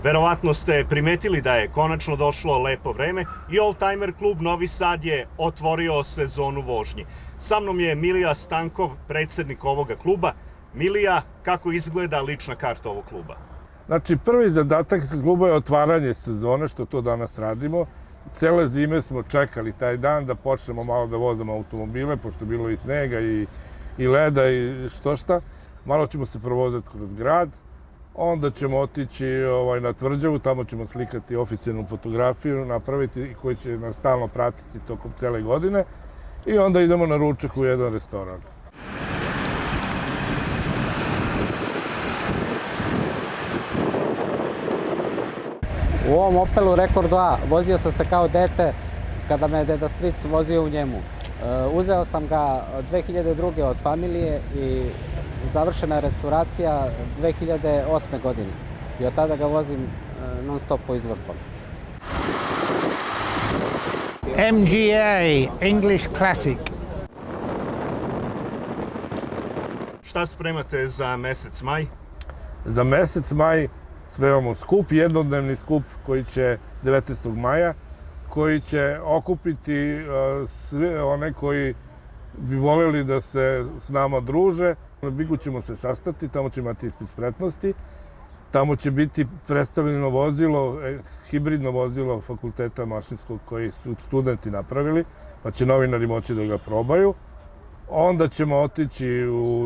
Verovatno ste primetili da je konačno došlo lepo vreme i Oldtimer klub Novi Sad je otvorio sezonu vožnji. Sa mnom je Milija Stankov, predsednik ovoga kluba. Milija, kako izgleda lična karta ovog kluba? Znači, prvi zadatak kluba je otvaranje sezone, što to danas radimo. Cele zime smo čekali taj dan da počnemo malo da vozimo automobile, pošto je bilo i snega i leda i što šta. Malo ćemo se provozati kroz grad. Onda ćemo otići na Tvrđavu, tamo ćemo slikati oficijalnu fotografiju, napraviti koji će nas stalno pratiti tokom cele godine. I onda idemo na ručak u jedan restoran. U ovom Opelu Rekord 2 vozio sam se kao dete kada me je deda stric vozio u njemu. Uzeo sam ga 2002. od familije i završena je restauracija 2008. godine. I od tada ga vozim non stop po izložbama. MGA, English Classic. Šta spremate za mesec maj? Za mesec maj spremamo skup, jednodnevni skup koji će 19. maja, koji će okupiti sve one koji bi voljeli da se s nama druže. Na Bigu ćemo se sastati, tamo će imati ispit spretnosti. Tamo će biti predstavljeno vozilo, hibridno vozilo fakulteta mašinskog koji su studenti napravili, pa će novinari moći da ga probaju. Onda ćemo otići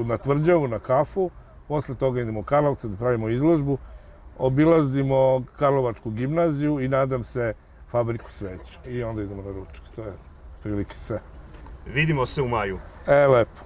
na Tvrđavu, na kafu, posle toga idemo u Karlovce da pravimo izložbu, obilazimo Karlovačku gimnaziju i nadam se fabriku sveća. I onda idemo na ručak, to je prilike sve. Vidimo se u maju. Lepo.